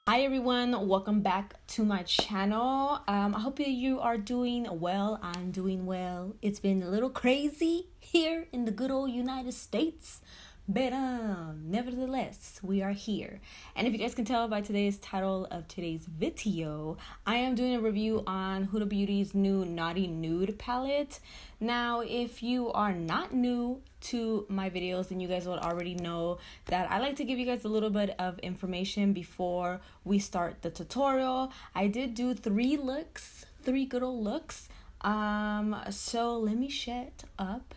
Hi everyone, welcome back to my channel. I hope you are doing well. I'm doing well. It's been a little crazy here in the good old United States, but nevertheless, we are here. And if you guys can tell by today's title of today's video, I am doing a review on Huda Beauty's new Naughty Nude palette. Now, if you are not new to my videos, then you guys would already know that I like to give you guys a little bit of information before we start the tutorial. I did do three good old looks. So let me shut up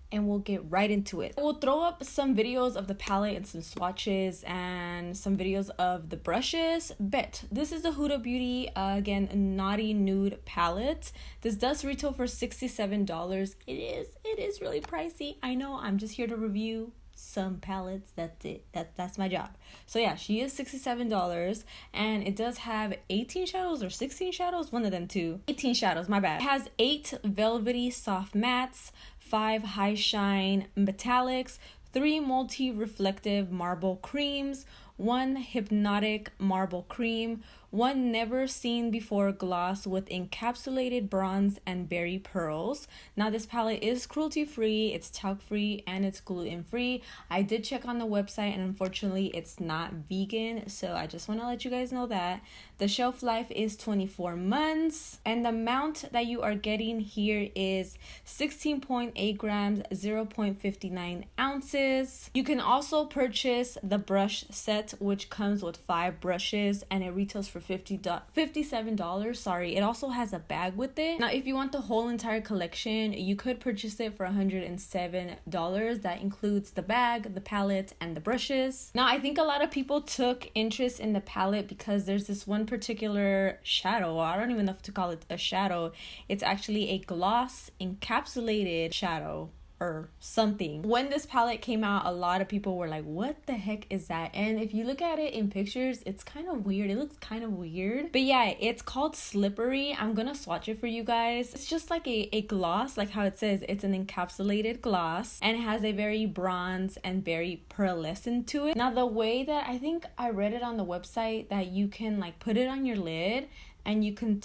and we'll get right into it. We'll throw up some videos of the palette and some swatches and some videos of the brushes. But this is the Huda Beauty, again, Naughty Nude palette. This does retail for $67. It is really pricey. I know, I'm just here to review some palettes. That's it. That's my job. So yeah, she is $67 and it does have 18 shadows or 16 shadows, one of them too. 18 shadows, my bad. It has 8 Velvety-Soft Mattes, 5 high shine metallics, 3 multi-reflective marble creams, 1 Hypnotic marble cream, 1 never seen before gloss with encapsulated bronze and berry pearls. Now this palette is cruelty-free, it's talc-free, and it's gluten-free. I did check on the website and unfortunately it's not vegan, so I just want to let you guys know that. The shelf life is 24 months and the amount that you are getting here is 16.8 grams, 0.59 ounces. You can also purchase the brush set, which comes with 5 brushes and it retails for $57. Sorry, it also has a bag with it. Now if you want the whole entire collection, you could purchase it for $107. That includes the bag, the palette, and the brushes. Now I think a lot of people took interest in the palette because there's this one particular shadow. I don't even know if to call it a shadow. It's actually a gloss encapsulated shadow or something. When this palette came out, a lot of people were like, what the heck is that? And if you look at it in pictures, it's kind of weird. It looks kind of weird. But yeah, it's called Slippery. I'm gonna swatch it for you guys. It's just like a gloss, like how it says, it's an encapsulated gloss and it has a very bronze and very pearlescent to it. Now the way that I think I read it on the website that you can like put it on your lid and you can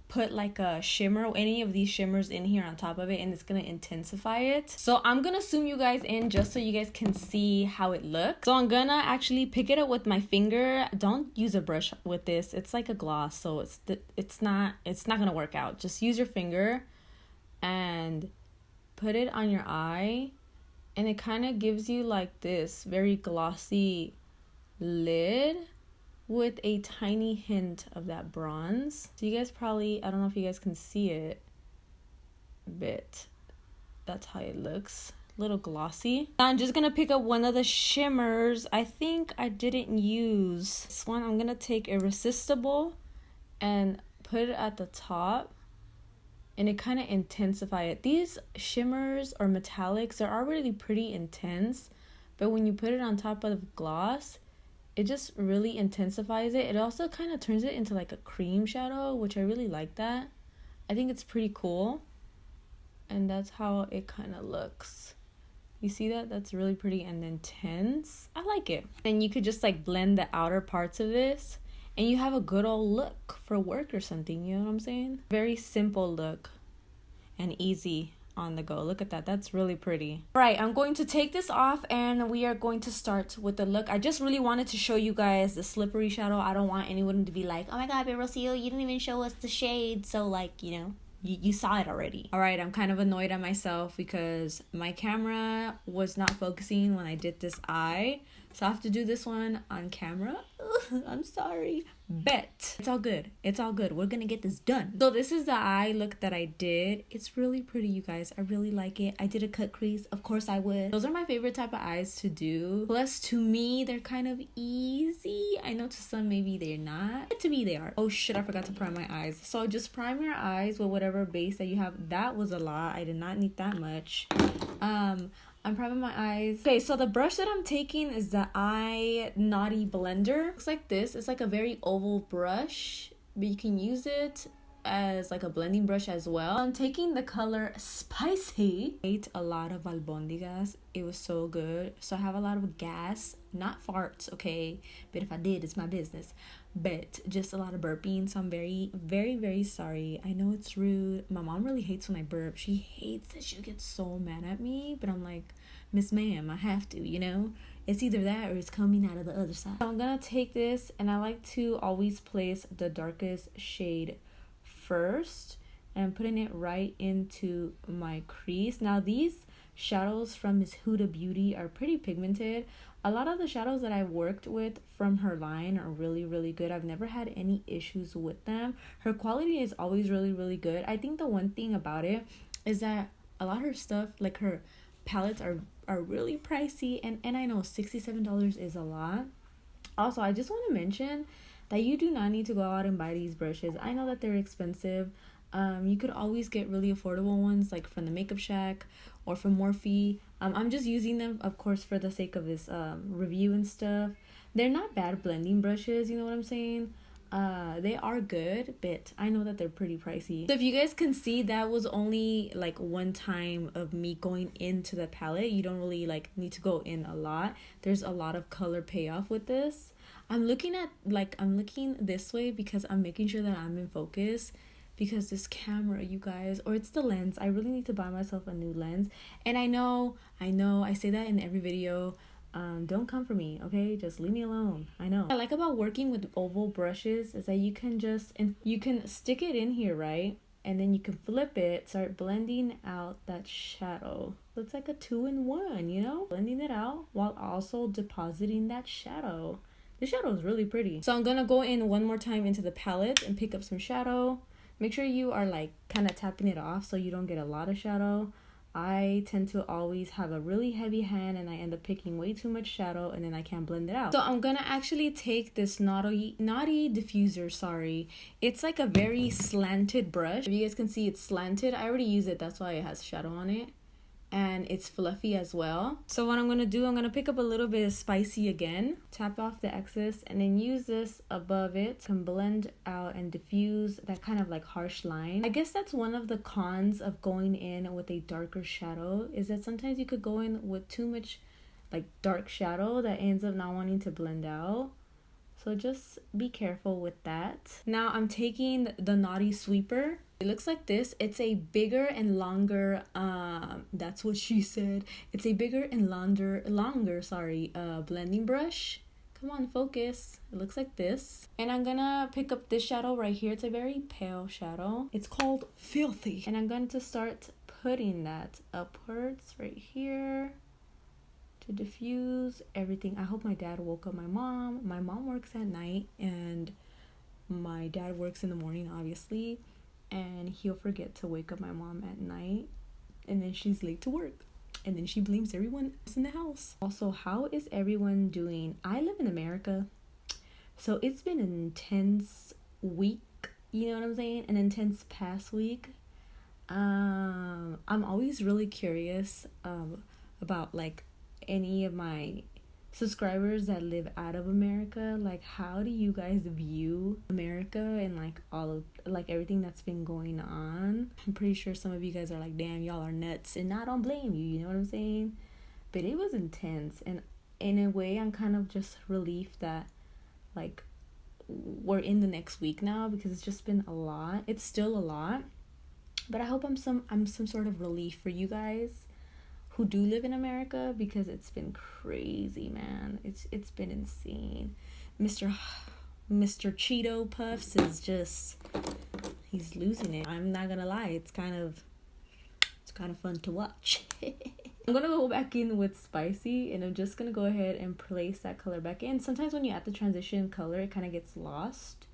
put like a shimmer, any of these shimmers in here on top of it, and it's gonna intensify it. So I'm gonna zoom you guys in just so you guys can see how it looks. So I'm gonna actually pick it up with my finger. Don't use a brush with this. It's like a gloss, so it's not gonna work out. Just use your finger and put it on your eye, and it kind of gives you like this very glossy lid with a tiny hint of that bronze. So you guys probably, I don't know if you guys can see it, but that's how it looks. A little glossy. Now I'm just gonna pick up one of the shimmers. I think I didn't use this one. I'm gonna take Irresistible and put it at the top, and it kind of intensify it. These shimmers or metallics are already pretty intense, but when you put it on top of gloss, it just really intensifies it. It also kind of turns it into like a cream shadow, which I really like that. I think it's pretty cool. And that's how it kind of looks. You see that? That's really pretty and intense. I like it. And you could just like blend the outer parts of this and you have a good old look for work or something. You know what I'm saying? Very simple look and easy on the go. Look at that. That's really pretty. All right, I'm going to take this off and we are going to start with the look. I just really wanted to show you guys the slippery shadow. I don't want anyone to be like, oh my god, but Rocio, you didn't even show us the shade. So like, you know, you saw it already. All right, I'm kind of annoyed at myself because my camera was not focusing when I did this eye. So I have to do this one on camera. I'm sorry. Bet. It's all good. It's all good. We're gonna get this done. So this is the eye look that I did. It's really pretty, you guys. I really like it. I did a cut crease. Of course I would. Those are my favorite type of eyes to do. Plus, to me, they're kind of easy. I know to some maybe they're not. But to me, they are. Oh shit, I forgot to prime my eyes. So just prime your eyes with whatever base that you have. That was a lot. I did not need that much. I'm priming my eyes. Okay, so the brush that I'm taking is the Eye Naughty Blender. Looks like this. It's like a very oval brush, but you can use it as like a blending brush as well. I'm taking the color Spicy. I ate a lot of albondigas. It was so good. So I have a lot of gas, not farts, okay? But if I did, it's my business. But just a lot of burping. So I'm very, very, very sorry. I know it's rude. My mom really hates when I burp. She hates that. She gets so mad at me. But I'm like, Miss Ma'am, I have to, you know? It's either that or it's coming out of the other side. So I'm gonna take this, and I like to always place the darkest shade first, and I'm putting it right into my crease. Now these shadows from Miss Huda Beauty are pretty pigmented. A lot of the shadows that I worked with from her line are really, really good. I've never had any issues with them. Her quality is always really, really good. I think the one thing about it is that a lot of her stuff, like her palettes, are really pricey, and I know $67 is a lot. Also, I just want to mention that you do not need to go out and buy these brushes. I know that they're expensive. You could always get really affordable ones like from the Makeup Shack or from Morphe. I'm just using them, of course, for the sake of this review and stuff. They're not bad blending brushes, you know what I'm saying? They are good, but I know that they're pretty pricey. So if you guys can see, that was only like one time of me going into the palette. You don't really like need to go in a lot. There's a lot of color payoff with this. I'm looking this way because I'm making sure that I'm in focus, because this camera, you guys, or it's the lens. I really need to buy myself a new lens. And I know I say that in every video. Don't come for me, okay? Just leave me alone. I know. What I like about working with oval brushes is that you can stick it in here, right? And then you can flip it, start blending out that shadow. Looks like a 2-in-1, you know? Blending it out while also depositing that shadow. The shadow is really pretty. So I'm gonna go in one more time into the palette and pick up some shadow. Make sure you are like kind of tapping it off so you don't get a lot of shadow. I tend to always have a really heavy hand and I end up picking way too much shadow and then I can't blend it out. So I'm gonna actually take this naughty diffuser, sorry. It's like a very slanted brush. If you guys can see, it's slanted. I already use it, that's why it has shadow on it. And it's fluffy as well. So what I'm gonna do, I'm gonna pick up a little bit of Spicy again, tap off the excess, and then use this above it to blend out and diffuse that kind of like harsh line. I guess that's one of the cons of going in with a darker shadow, is that sometimes you could go in with too much like dark shadow that ends up not wanting to blend out. So just be careful with that. Now I'm taking the Naughty Sweeper. It looks like this. It's a bigger and longer, that's what she said. It's a bigger and longer, blending brush. Come on, focus. It looks like this. And I'm gonna pick up this shadow right here. It's a very pale shadow. It's called Filthy. And I'm going to start putting that upwards right here to diffuse everything. I hope my dad woke up my mom. My mom works at night and my dad works in the morning, obviously. And he'll forget to wake up my mom at night, and then she's late to work, and then she blames everyone else in the house. Also, how is everyone doing? I live in America, so it's been an intense week, you know what I'm saying? An intense past week. I'm always really curious about like any of my subscribers that live out of America. Like, how do you guys view America and like all of like everything that's been going on? I'm pretty sure some of you guys are like, damn, y'all are nuts, and I don't blame you, you know what I'm saying? But it was intense, and in a way I'm kind of just relieved that like we're in the next week now, because it's just been a lot. It's still a lot, but I hope I'm some sort of relief for you guys who do live in America, because it's been crazy, man. It's been insane. Mr. Cheeto Puffs is just, he's losing it. I'm not gonna lie, it's kind of fun to watch. I'm gonna go back in with Spicy, and I'm just gonna go ahead and place that color back in. Sometimes when you add the transition color, it kind of gets lost,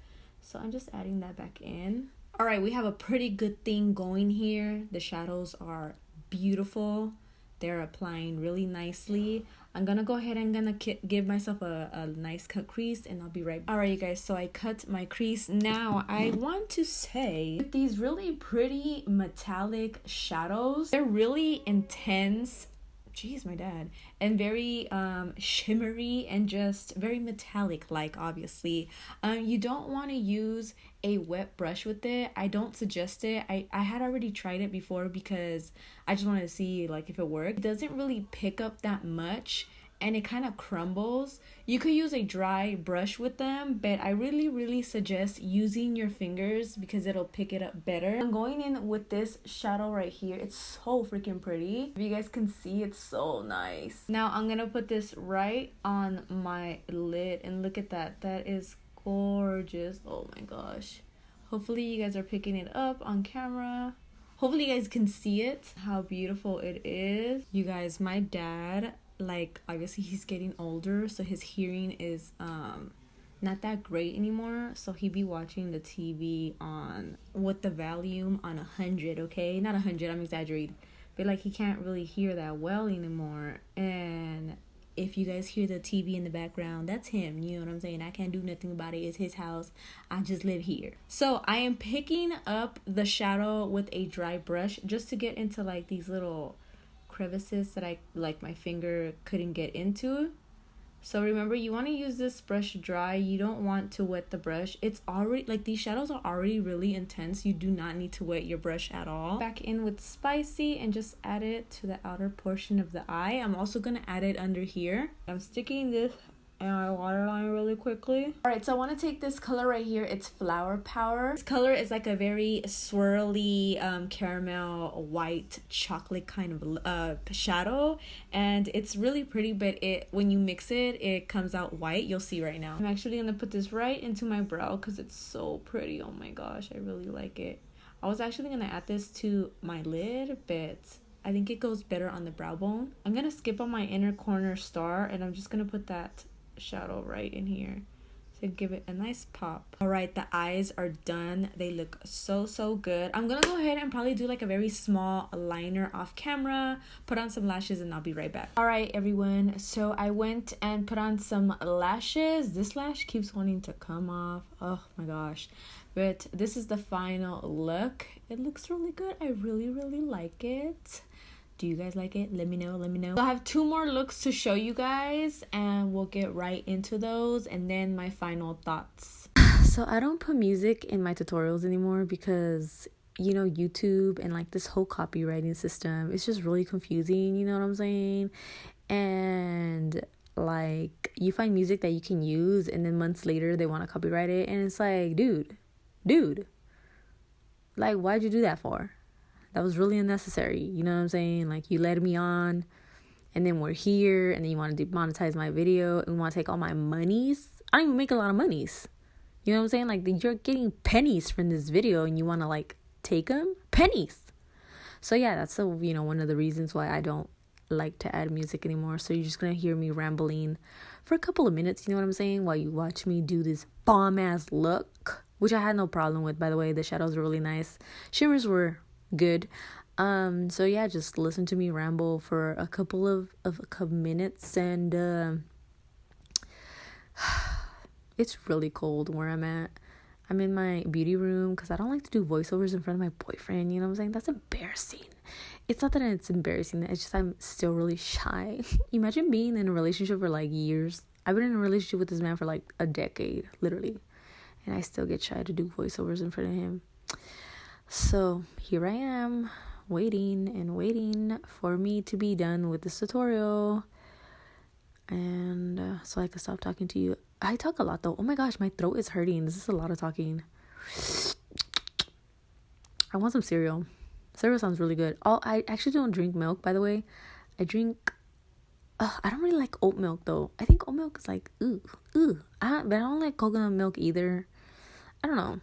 so I'm just adding that back in. All right, we have a pretty good thing going here. The shadows are beautiful. They're applying really nicely. I'm gonna go ahead and gonna give myself a nice cut crease, and I'll be right back. All right, you guys, so I cut my crease. Now I want to say, with these really pretty metallic shadows, they're really intense Jeez, my dad. And very shimmery and just very metallic, like, obviously. You don't want to use a wet brush with it. I don't suggest it. I had already tried it before because I just wanted to see like if it worked. It doesn't really pick up that much and it kind of crumbles. You could use a dry brush with them, but I really suggest using your fingers because it'll pick it up better. I'm going in with this shadow right here. It's so freaking pretty. If you guys can see, it's so nice. Now I'm gonna put this right on my lid and look at that. That is gorgeous. Oh my gosh. Hopefully you guys are picking it up on camera. Hopefully you guys can see it, how beautiful it is. You guys, my dad, like, obviously he's getting older, so his hearing is not that great anymore, so he be watching the TV on with the volume on 100, okay? Not 100, I'm exaggerating, but like he can't really hear that well anymore. And if you guys hear the TV in the background, that's him, you know what I'm saying? I can't do nothing about it. It's his house. I just live here. So I am picking up the shadow with a dry brush just to get into like these little crevices that I like my finger couldn't get into. So remember, you want to use this brush dry. You don't want to wet the brush. It's already like these shadows are already really intense. You do not need to wet your brush at all. Back in with spicy and just add it to the outer portion of the eye. I'm also gonna add it under here. I'm sticking this in my waterline really quickly. Alright, so I want to take this color right here. It's Flower Power. This color is like a very swirly caramel white chocolate kind of shadow, and it's really pretty, but when you mix it, it comes out white. You'll see right now. I'm actually gonna put this right into my brow because it's so pretty. Oh my gosh, I really like it. I was actually gonna add this to my lid, but I think it goes better on the brow bone. I'm gonna skip on my inner corner star, and I'm just gonna put that shadow right in here to give it a nice pop. All right, the eyes are done. They look so good. I'm gonna go ahead and probably do like a very small liner off camera, put on some lashes, and I'll be right back. All right, everyone, so I went and put on some lashes. This lash keeps wanting to come off. Oh my gosh, but this is the final look. It looks really good. I really like it. Do you guys like it? Let me know. So I have 2 more looks to show you guys, and we'll get right into those, and then my final thoughts. So I don't put music in my tutorials anymore because, you know, YouTube and like this whole copywriting system, it's just really confusing, you know what I'm saying? And like you find music that you can use, and then months later they want to copyright it, and it's like, dude, like, why'd you do that for? That was really unnecessary, you know what I'm saying? Like, you led me on, and then we're here, and then you want to demonetize my video, and want to take all my monies. I don't even make a lot of monies. You know what I'm saying? Like, you're getting pennies from this video, and you want to, like, take them? Pennies! So, yeah, that's, one of the reasons why I don't like to add music anymore. So, you're just going to hear me rambling for a couple of minutes, you know what I'm saying? While you watch me do this bomb-ass look, which I had no problem with, by the way. The shadows were really nice. Shimmers were good. So yeah, just listen to me ramble for a couple of minutes, and it's really cold where I'm at. I'm in my beauty room because I don't like to do voiceovers in front of my boyfriend, you know what I'm saying? That's embarrassing. It's not that it's embarrassing, it's just I'm still really shy. Imagine being in a relationship for like years. I've been in a relationship with this man for like a decade, literally, and I still get shy to do voiceovers in front of him. So here I am, waiting for me to be done with this tutorial, and so I can stop talking to you. I talk a lot though. Oh my gosh, my throat is hurting. This is a lot of talking. I want some cereal. Cereal sounds really good. I actually don't drink milk, by the way. I drink I don't really like oat milk though. I think oat milk is like but I don't like coconut milk either. I don't know.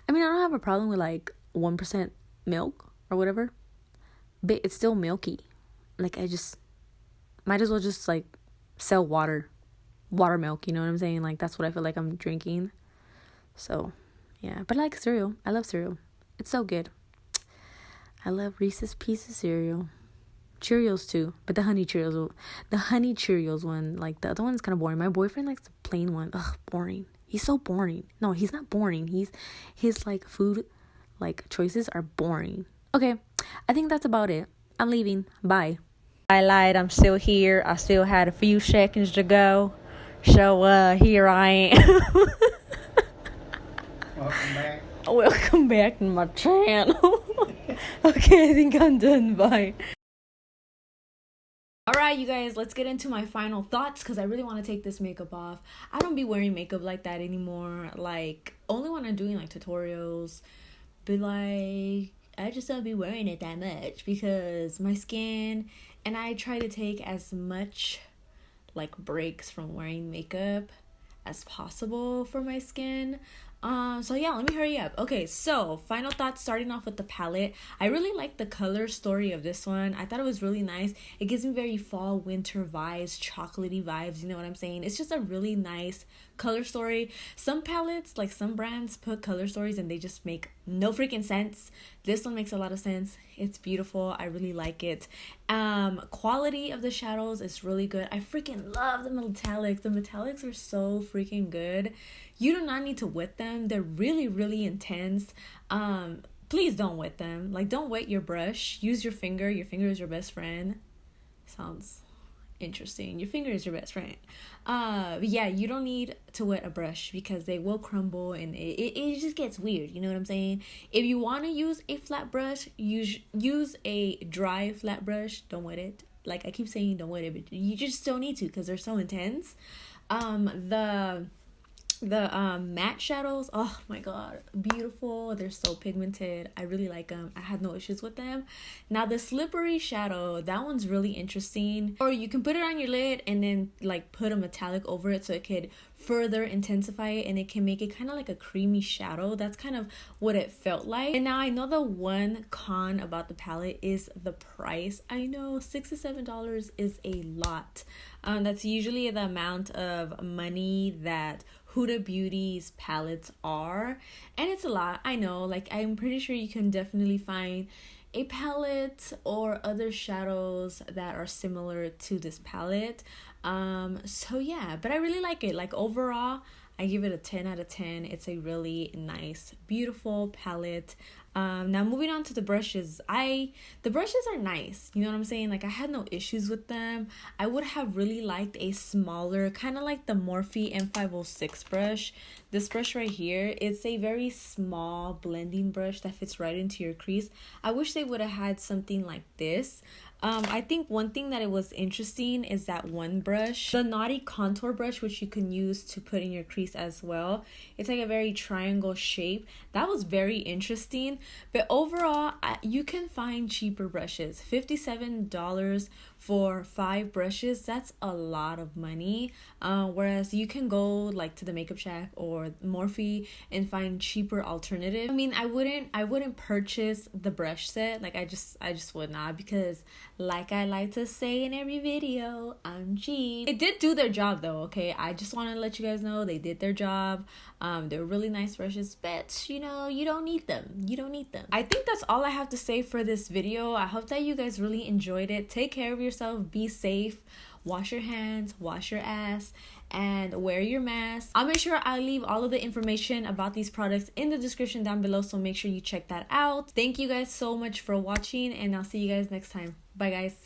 I mean, I don't have a problem with like 1% milk or whatever, but it's still milky. Like, I just might as well just like sell water milk, you know what I'm saying? Like, that's what I feel like I'm drinking. So yeah, but I like cereal. I love cereal. It's so good. I love Reese's Pieces cereal. Cheerios too, but the honey Cheerios one, like the other one's kind of boring. My boyfriend likes the plain one. Ugh, boring. He's so boring. No, he's not boring. His like food like choices are boring. Okay, I think that's about it. I'm leaving. Bye. Highlight, I'm still here. I still had a few seconds to go. So here I am. Welcome back. Welcome back to my channel. Okay, I think I'm done. Bye. Alright, you guys, let's get into my final thoughts because I really want to take this makeup off. I don't be wearing makeup like that anymore. Like, only when I'm doing like tutorials. But like, I just don't be wearing it that much because my skin, and I try to take as much like breaks from wearing makeup as possible for my skin. So yeah, let me hurry up. Okay, so final thoughts, starting off with the palette. I really like the color story of this one. I thought it was really nice. It gives me very fall winter vibes, chocolatey vibes, you know what I'm saying? It's just a really nice color story. Some palettes, like some brands, put color stories and they just make no freaking sense. This one makes a lot of sense. It's beautiful. I really like it. Quality of the shadows is really good. I freaking love the metallics. The metallics are so freaking good. You do not need to wet them. They're really, really intense. Please don't wet them. Like, don't wet your brush. Use your finger. Your finger is your best friend. Sounds interesting. Your finger is your best friend. But yeah, you don't need to wet a brush because they will crumble and it just gets weird. You know what I'm saying? If you want to use a flat brush, use a dry flat brush. Don't wet it. Like, I keep saying don't wet it, but you just don't need to because they're so intense. The matte shadows, oh my god, beautiful. They're so pigmented. I really like them. I had no issues with them. Now the slippery shadow, that one's really interesting. Or you can put it on your lid and then like put a metallic over it so it could further intensify it and it can make it kind of like a creamy shadow. That's kind of what it felt like. And now I know the one con about the palette is the price. I know $6 to $7 is a lot. That's usually the amount of money that Huda Beauty's palettes are, and it's a lot. I know, like, I'm pretty sure you can definitely find a palette or other shadows that are similar to this palette. So yeah, but I really like it. Like, overall, I give it a 10 out of 10. It's a really nice, beautiful palette. Now moving on to the brushes. The brushes are nice. You know what I'm saying? Like, I had no issues with them. I would have really liked a smaller, kind of like the Morphe M506 brush. This brush right here, it's a very small blending brush that fits right into your crease. I wish they would have had something like this. I think one thing that it was interesting is that one brush, the Naughty contour brush, which you can use to put in your crease as well. It's like a very triangle shape. That was very interesting. But overall, you can find cheaper brushes. $57 for 5 brushes, that's a lot of money. Whereas you can go like to the Makeup Shack or Morphe and find cheaper alternatives. I mean, I wouldn't purchase the brush set. Like, I just would not, because like I like to say in every video, I'm cheap. It did do their job though, okay? I just want to let you guys know they did their job. They're really nice brushes, but you know, you don't need them. You don't need them. I think that's all I have to say for this video. I hope that you guys really enjoyed it. Take care of yourself, be safe, wash your hands, wash your ass, and wear your mask. I'll make sure I leave all of the information about these products in the description down below, so make sure you check that out. Thank you guys so much for watching, and I'll see you guys next time. Bye guys.